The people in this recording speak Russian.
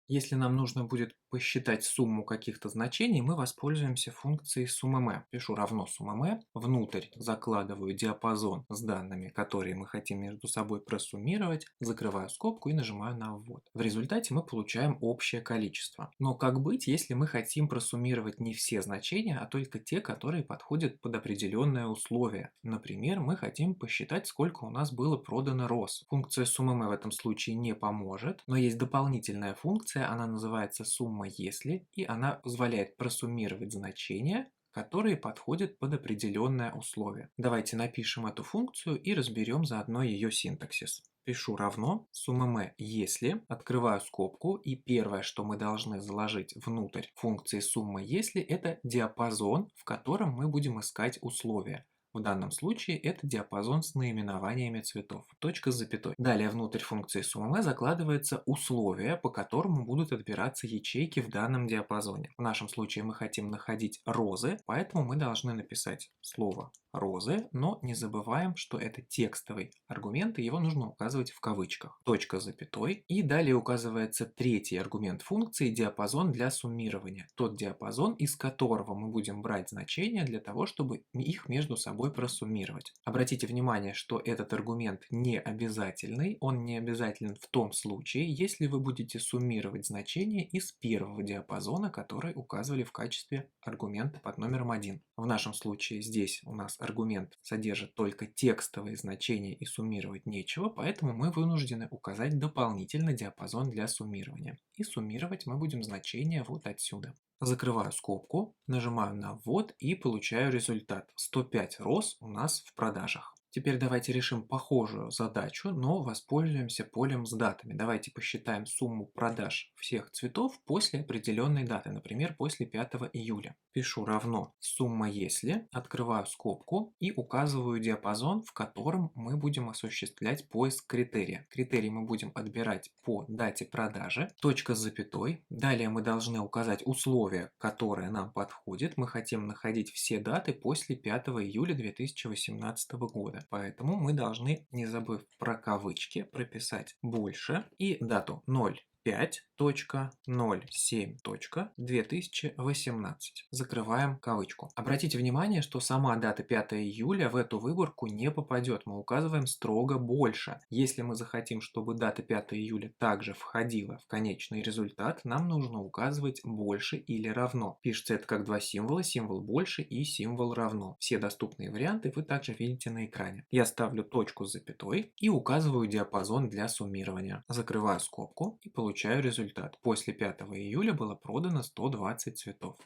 Если нам нужно будет посчитать сумму каких-то значений, мы воспользуемся функцией SumMM. Пишу равно SumMM, внутрь закладываю диапазон с данными, которые мы хотим между собой просуммировать, закрываю скобку и нажимаю на ввод. В результате мы получаем общее количество. Но как быть, если мы хотим просуммировать не все значения, а только те, которые подходят под определенное условие? Например, мы хотим посчитать, сколько у нас было продано роз. Функция SumMM в этом случае не поможет, но есть дополнительная функция, она называется сумма если, и она позволяет просуммировать значения, которые подходят под определенное условие. Давайте напишем эту функцию и разберем заодно ее синтаксис. Пишу равно SumMM если, открываю скобку, и первое, что мы должны заложить внутрь функции сумма если, это диапазон, в котором мы будем искать условия. В данном случае это диапазон с наименованиями цветов. Точка с запятой. Далее внутрь функции SumMM закладывается условие, по которому будут отбираться ячейки в данном диапазоне. В нашем случае мы хотим находить розы, поэтому мы должны написать слово розы, но не забываем, что это текстовый аргумент, и его нужно указывать в кавычках. Точка с запятой. И далее указывается третий аргумент функции диапазон для суммирования. Тот диапазон, из которого мы будем брать значения для того, чтобы их между собой просуммировать. Обратите внимание, что этот аргумент не обязательный, он не обязателен в том случае, если вы будете суммировать значения из первого диапазона, который указывали в качестве аргумента под номером 1. В нашем случае здесь у нас аргумент содержит только текстовые значения и суммировать нечего, поэтому мы вынуждены указать дополнительно диапазон для суммирования. И суммировать мы будем значения вот отсюда. Закрываю скобку, нажимаю на ввод и получаю результат. 105 роз у нас в продажах. Теперь давайте решим похожую задачу, но воспользуемся полем с датами. Давайте посчитаем сумму продаж всех цветов после определенной даты, например, после 5 июля. Пишу равно сумма если, открываю скобку и указываю диапазон, в котором мы будем осуществлять поиск критерия. Критерий мы будем отбирать по дате продажи, точка с запятой. Далее мы должны указать условия, которые нам подходят. Мы хотим находить все даты после 5 июля 2018 года. Поэтому мы должны, не забыв про кавычки, прописать больше и дату 05.07.2018. Закрываем кавычку. Обратите внимание, что сама дата 5 июля в эту выборку не попадет. Мы указываем строго больше. Если мы захотим, чтобы дата 5 июля также входила в конечный результат, нам нужно указывать больше или равно. Пишется это как два символа, символ больше и символ равно. Все доступные варианты вы также видите на экране. Я ставлю точку с запятой и указываю диапазон для суммирования. Закрываю скобку и получаю результат. После 5 июля было продано 120 цветов.